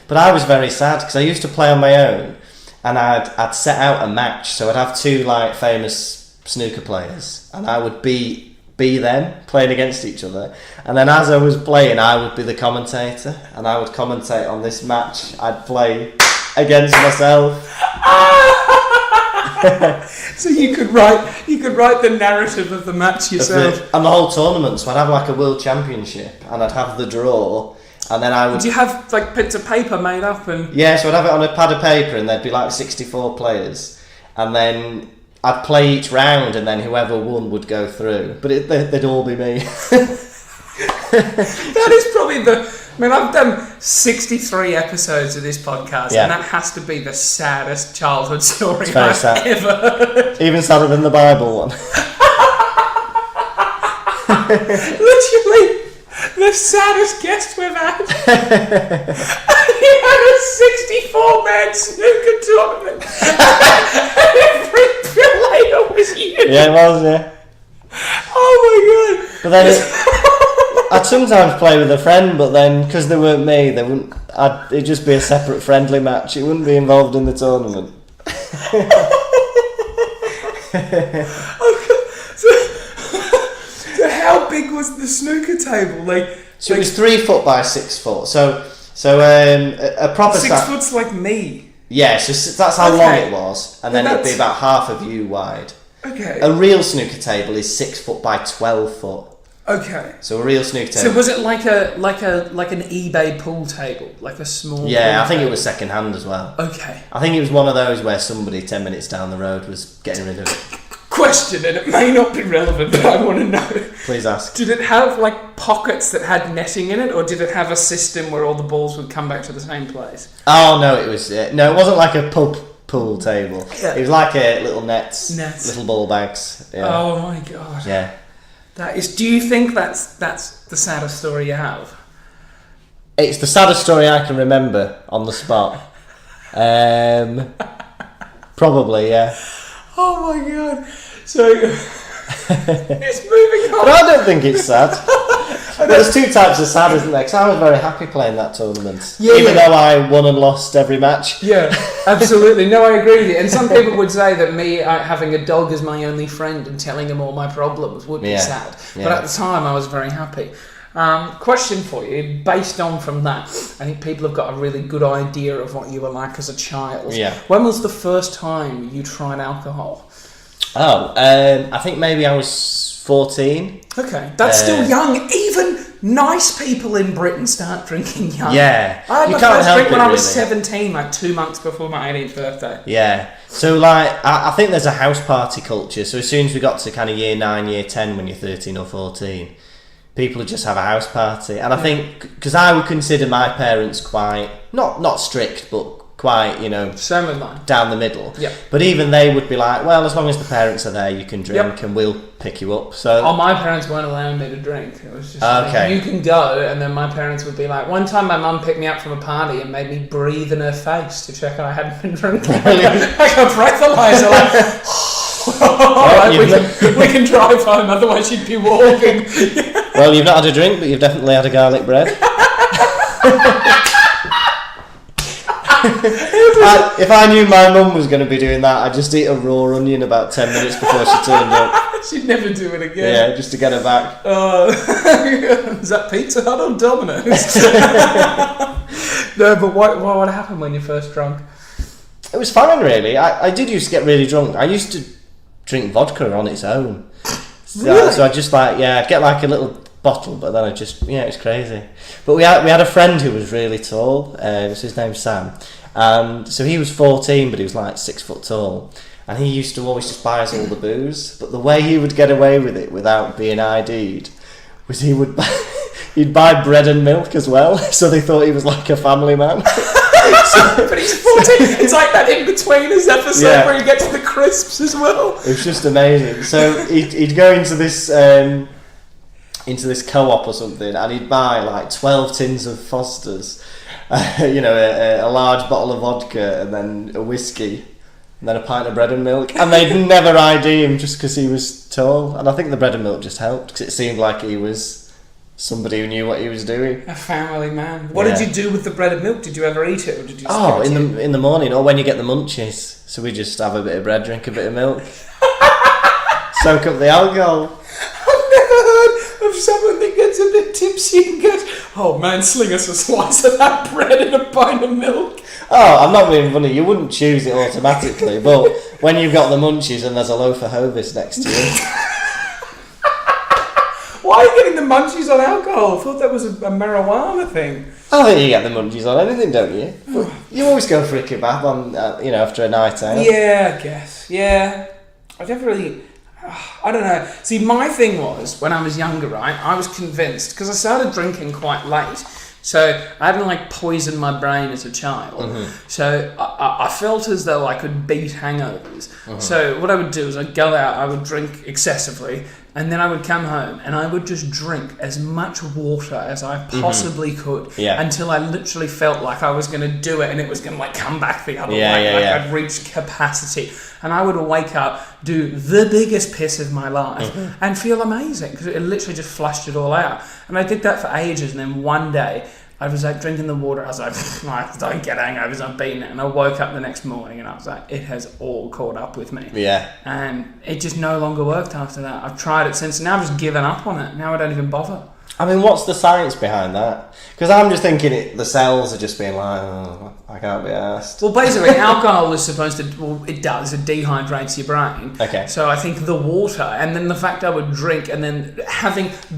But I was very sad, because I used to play on my own, and I'd set out a match, so I'd have 2, like, famous snooker players, and I would be them playing against each other, and then as I was playing I would be the commentator and I would commentate on this match. I'd play against myself. So you could write the narrative of the match yourself. And the whole tournament, so I'd have like a world championship and I'd have the draw, and then I would... Did you have like bits of paper made up and... Yeah, so I'd have it on a pad of paper and there'd be like 64 players, and then I'd play each round, and then whoever won would go through. But they'd all be me. That is probably I've done 63 episodes of this podcast, and that has to be the saddest childhood story I've ever heard. Even sadder than the Bible one. Literally, the saddest guest we've had. He had a 64-man snooker tournament. And every player was you. Yeah, it was, yeah. Oh my god. But then I'd sometimes play with a friend, but then because they weren't me, it'd just be a separate friendly match. It wouldn't be involved in the tournament. So how big was the snooker table? So it was 3 foot by 6 foot. So a proper 6 foot's like me. Yeah, so that's how long it was, and then it'd be about half of you wide. Okay. A real snooker table is 6 foot by 12 foot. Okay. So a real snooker table. So was it like an eBay pool table, like a small? Yeah, I think it was second hand as well. Okay. I think it was one of those where somebody 10 minutes down the road was getting rid of it. Question, and it may not be relevant, but I want to know. Please ask. Did it have like pockets that had netting in it, or did it have a system where all the balls would come back to the same place? Oh no, it wasn't like a pub pool table. Yeah. It was like a little nets. Nets. Little ball bags. Yeah. Oh my god. Yeah. That is. Do you think that's the saddest story you have? It's the saddest story I can remember on the spot. Probably, yeah. Oh my god. So it's moving on. But I don't think it's sad. There's 2 types of sad, isn't there? Because I was very happy playing that tournament. Yeah, even though I won and lost every match. Yeah, absolutely. No, I agree with you. And some people would say that me having a dog as my only friend and telling him all my problems would be sad. Yeah. But at the time, I was very happy. Question for you, based on from that, I think people have got a really good idea of what you were like as a child. Yeah. When was the first time you tried alcohol? Oh, I think maybe I was 14. Okay, that's still young. Even nice people in Britain start drinking young. Yeah. I had You my can't first help drink when it, I was really. 17, like 2 months before my 18th birthday. Yeah. So, like, I think there's a house party culture. So as soon as we got to kind of year 9, year 10, when you're 13 or 14, people would just have a house party. And I think, because I would consider my parents quite, not strict, but quite, Same with mine. down the middle. Yeah. But even they would be like, well, as long as the parents are there, you can drink and we'll pick you up. So Oh, my parents weren't allowing me to drink. It was just Okay. like, you can go, and then my parents would be like, one time my mum picked me up from a party and made me breathe in her face to check I hadn't been drinking. I got breathalyzer, we can drive home, otherwise you'd be walking. well, you've not had a drink, but you've definitely had a garlic bread. If I knew my mum was going to be doing that, I'd just eat a raw onion about 10 minutes before she turned up. She'd never do it again. Yeah, just to get her back. Is that Pizza Hut or Domino's? No, but what happened when you first drunk? It was fine, really. I did used to get really drunk. I used to drink vodka on its own. Really? So I just I'd get like a little bottle, but then I just, it's crazy. But we had a friend who was really tall. His name's Sam. And so he was 14, but he was like 6 foot tall. And he used to always just buy us all the booze. But the way he would get away with it without being ID'd was he'd buy bread and milk as well. So they thought he was like a family man. But he's 14. It's like that In-Betweeners episode where he gets the crisps as well. It was just amazing. So he'd go into this co-op or something, and he'd buy like 12 tins of Foster's, a large bottle of vodka, and then a whiskey, and then a pint of bread and milk. And they'd never ID him just because he was tall. And I think the bread and milk just helped because it seemed like he was somebody who knew what he was doing. A family man. What did you do with the bread and milk? Did you ever eat it, or did you? In the morning, or when you get the munchies. So we just have a bit of bread, drink a bit of milk, soak up the alcohol. I've never heard of someone that gets a bit tipsy and goes, "Oh man, sling us a slice of that bread and a pint of milk." Oh, I'm not being funny. You wouldn't choose it automatically, but when you've got the munchies and there's a loaf of Hovis next to you. Why are you getting the munchies on alcohol? I thought that was a marijuana thing. I think you get the munchies on anything, don't you? But you always go for a kebab on, after a night out. Yeah, I guess. Yeah. I never really... I don't know. See, my thing was, when I was younger, right, I was convinced, because I started drinking quite late, so I hadn't, poisoned my brain as a child. Mm-hmm. So I felt as though I could beat hangovers. Mm-hmm. So what I would do is I'd go out, I would drink excessively, and then I would come home and I would just drink as much water as I possibly could until I literally felt like I was going to do it and it was going to like come back the other way. I'd reached capacity. And I would wake up, do the biggest piss of my life, and feel amazing because it literally just flushed it all out. And I did that for ages, and then one day I was like drinking the water. I was like, I don't get hangovers, I'm beating it. And I woke up the next morning, and I was like, it has all caught up with me. Yeah. And it just no longer worked after that. I've tried it since. Now I've just given up on it. Now I don't even bother. I mean, what's the science behind that? Because I'm just thinking the cells are just being like, oh, I can't be asked. Well, basically, alcohol is supposed to, well, it does, it dehydrates your brain. Okay. So I think the water, and then the fact I would drink, and then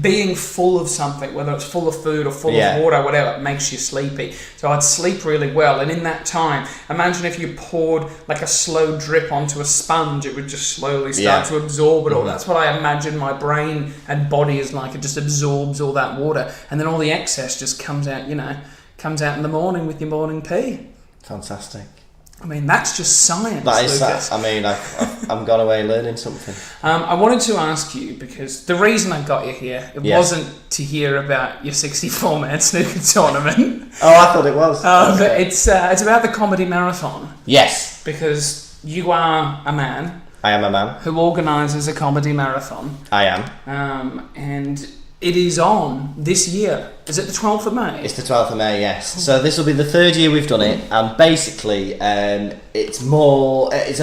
being full of something, whether it's full of food or full of water, whatever, it makes you sleepy. So I'd sleep really well, and in that time, imagine if you poured like a slow drip onto a sponge, it would just slowly start to absorb it all. That's what I imagine my brain and body is like. It just absorbs all that water, and then all the excess just comes out in the morning with your morning pee. Fantastic. I mean, that's just science, that is Lucas. I mean, I'm gone away learning something. I wanted to ask you, because the reason I got you here, it wasn't to hear about your 64-man snooker tournament. Oh, I thought it was. But it's about the comedy marathon. Yes. Because you are a man. I am a man. Who organises a comedy marathon. I am. And it is on this year. Is it the 12th of May? It's the 12th of May, yes. So this will be the third year we've done it, and basically it's a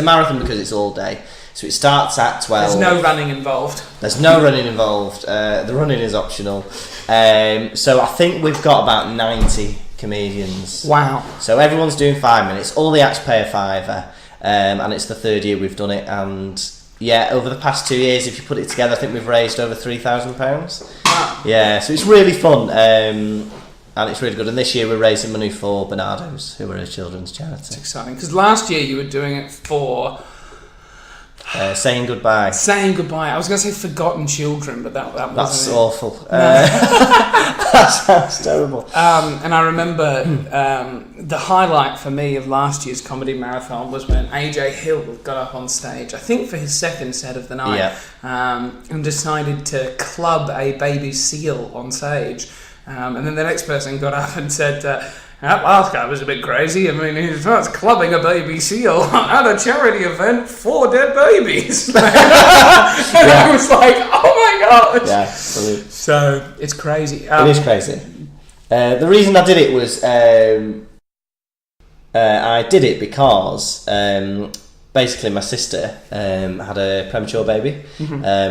marathon because it's all day. So it starts at 12. There's no running involved. There's no running involved. The running is optional. So I think we've got about 90 comedians. Wow. So everyone's doing 5 minutes. All the acts pay a fiver, and it's the third year we've done it, and yeah, over the past 2 years, if you put it together, I think we've raised over £3,000. Wow. Yeah, so it's really fun, and it's really good. And this year we're raising money for Bernardo's, who are a children's charity. It's exciting, because last year you were doing it for Saying Goodbye. Saying Goodbye. I was going to say Forgotten Children, but that wasn't That's it. awful. That sounds terrible. And I remember the highlight for me of last year's comedy marathon was when AJ Hill got up on stage, I think for his second set of the night, and decided to club a baby seal on stage. And then the next person got up and said, that last guy was a bit crazy. I mean, he starts clubbing a baby seal at a charity event for dead babies. And I was like, oh my gosh. Yeah, brilliant. So, it's crazy. It is crazy. The reason I did it was I did it because basically my sister had a premature baby.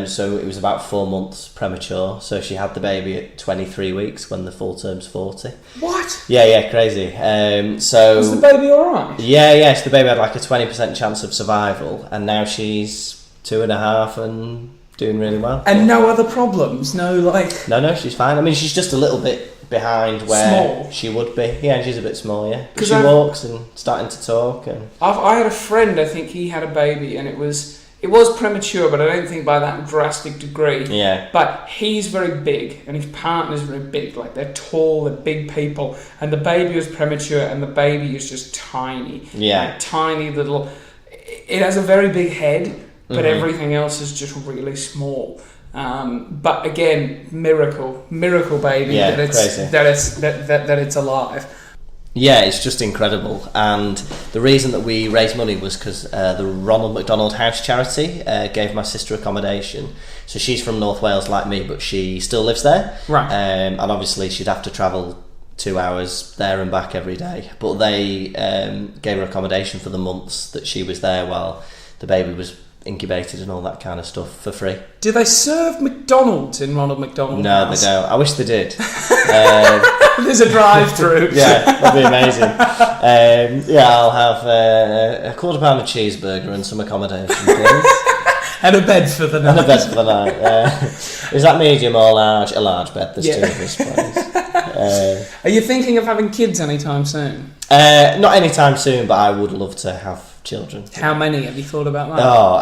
So it was about 4 months premature. So she had the baby at 23 weeks when the full term's 40. What? Yeah, crazy. So was the baby alright? Yes, the baby had like a 20% chance of survival, and now she's 2.5 and doing really well. And no other problems? No, like... No, she's fine. I mean, she's just a little bit behind where small. She would be. Yeah, she's a bit small, yeah. Because she walks and starting to talk. And I had a friend, I think he had a baby, and it was premature, but I don't think by that drastic degree. Yeah. But he's very big, and his partner's very big. Like, they're tall, they're big people, and the baby was premature, and the baby is just tiny. Yeah. Like, tiny little... It has a very big head, but everything else is just really small. But again, miracle baby, that it's alive. Yeah, it's just incredible. And the reason that we raised money was because the Ronald McDonald House charity gave my sister accommodation. So she's from North Wales like me, but she still lives there. Right. And obviously she'd have to travel 2 hours there and back every day. But they gave her accommodation for the months that she was there while the baby was incubated and all that kind of stuff for free. Do they serve McDonald's in Ronald McDonald No, House? they don't. I wish they did. There's a drive-through. Yeah, that'd be amazing. I'll have a £1/4 cheeseburger and some accommodation, please. And a bed for the night. Is that medium or large? A large bed. There's 2 of us, please. Are you thinking of having kids anytime soon? Not anytime soon, but I would love to have children. How many? Have you thought about that? Oh,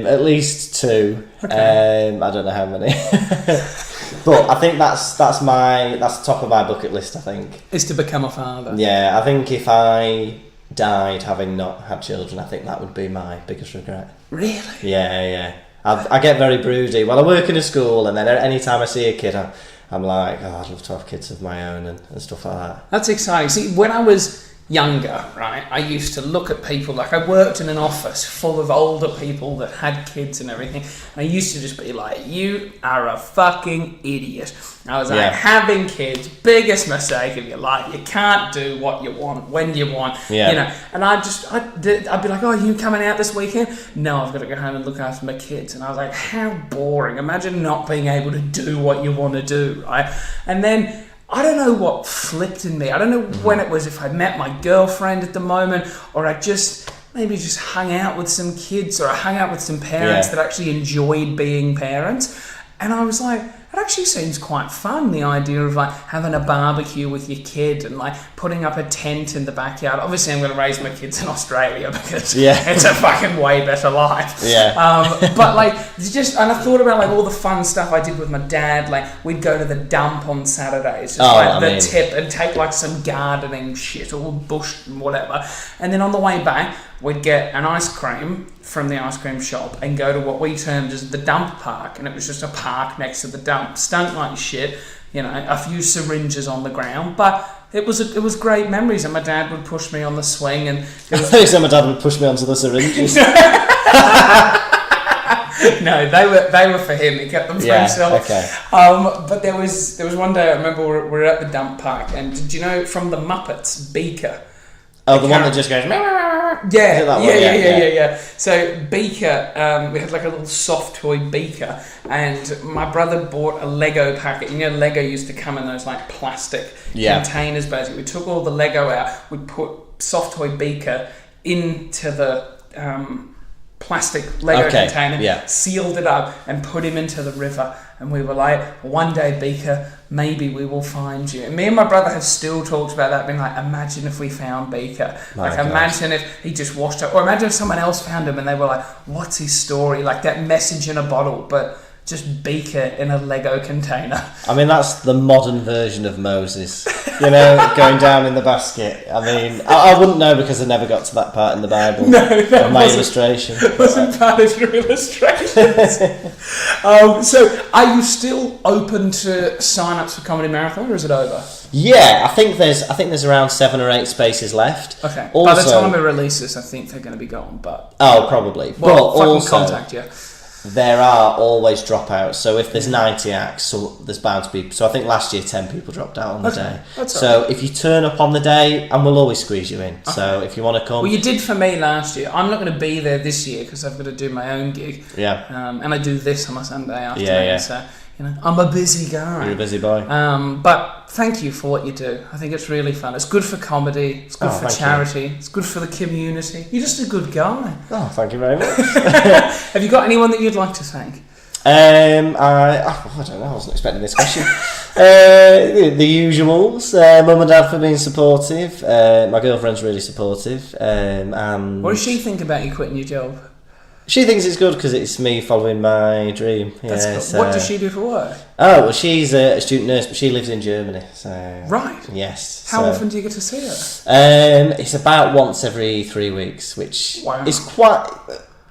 at least 2. Okay. I don't know how many. But I think that's the top of my bucket list, I think. Is to become a father. Yeah, I think if I died having not had children, I think that would be my biggest regret. Really? Yeah. I get very broody. Well, I work in a school, and then any time I see a kid, I'm like, oh, I'd love to have kids of my own and stuff like that. That's exciting. See, when I was younger, right, I used to look at people, like I worked in an office full of older people that had kids and everything, and I used to just be like, you are a fucking idiot. I was like, having kids, biggest mistake of your life. You can't do what you want when you want, you know. And I'd be like, oh, you coming out this weekend? No, I've got to go home and look after my kids. And I was like, how boring. Imagine not being able to do what you want to do, right? And then I don't know what flipped in me. I don't know when it was, if I met my girlfriend at the moment, or I maybe just hung out with some kids, or I hung out with some parents that actually enjoyed being parents. And I was like, it actually seems quite fun, the idea of like having a barbecue with your kid and like putting up a tent in the backyard. Obviously, I'm going to raise my kids in Australia because it's a fucking way better life. But like, and I thought about like all the fun stuff I did with my dad. Like, we'd go to the dump on Saturdays, tip, and take like some gardening shit or bush and whatever. And then on the way back, we'd get an ice cream from the ice cream shop and go to what we termed as the dump park, and it was just a park next to the dump. Stunk like shit, you know, a few syringes on the ground, but it was great memories. And my dad would push me on the swing, and so my dad would push me onto the syringes. No, they were for him. He kept them for himself. Okay. But there was one day I remember we were at the dump park, and did you know from the Muppets, Beaker? Oh, the one that just goes. Yeah. So Beaker, we had like a little soft toy Beaker, and my brother bought a Lego packet. You know, Lego used to come in those like plastic containers. Basically, we took all the Lego out. We put soft toy Beaker into the plastic Lego container, sealed it up, and put him into the river. And we were like, one day, Beaker, maybe we will find you. And me and my brother have still talked about that, being like, imagine if we found Beaker. Imagine if he just washed up. Or imagine if someone else found him and they were like, what's his story? Like that message in a bottle, but just Beaker in a Lego container. I mean, that's the modern version of Moses, you know, going down in the basket. I mean, I wouldn't know because I never got to that part in the Bible. No, that my illustration. It wasn't part of your illustrations. So, are you still open to sign-ups for Comedy Marathon, or is it over? Yeah, I think there's around 7 or 8 spaces left. Okay. Also, by the time it releases, I think they're going to be gone. But probably. Well, but also, contact you. There are always dropouts. So if there's 90 acts, so there's bound to be. So I think last year 10 people dropped out on the day. So if you turn up on the day, and we'll always squeeze you in. Okay. So if you want to come, well, you did for me last year. I'm not going to be there this year because I've got to do my own gig. Yeah. And I do this on a Sunday afternoon. Yeah. So you know, I'm a busy guy. You're a busy boy. But thank you for what you do. I think it's really fun. It's good for comedy. It's good for charity. It's good for the community. You're just a good guy. Oh, thank you very much. Have you got anyone that you'd like to thank? I don't know. I wasn't expecting this question. The usuals. Mum and Dad for being supportive. My girlfriend's really supportive. And what does she think about you quitting your job? She thinks it's good because it's me following my dream. That's cool. So, what does she do for work? Oh, well, she's a student nurse, but she lives in Germany. So right. Yes. How often do you get to see her? It's about once every 3 weeks, which is quite.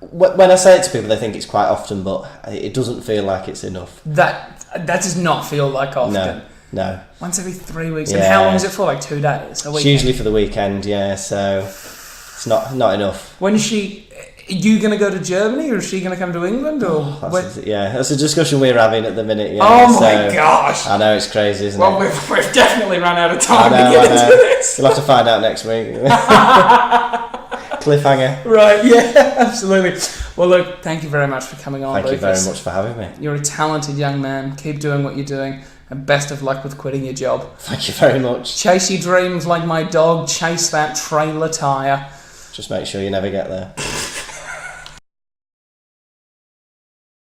When I say it to people, they think it's quite often, but it doesn't feel like it's enough. That does not feel like often. No. Once every 3 weeks. Yeah. And how long is it for? Like 2 days? It's usually for the weekend. Yeah. So it's not enough. When is she? Are you going to go to Germany, or is she going to come to England? Or that's a discussion we're having at the minute. Yeah. Oh my gosh! I know, it's crazy, isn't it? Well, we've definitely run out of time to get into this. You'll have to find out next week. Cliffhanger. Right? Yeah, absolutely. Well, look, thank you very much for coming on. Thank you very much for having me. You're a talented young man. Keep doing what you're doing, and best of luck with quitting your job. Thank you very much. Chase your dreams like my dog. Chase that trailer tire. Just make sure you never get there.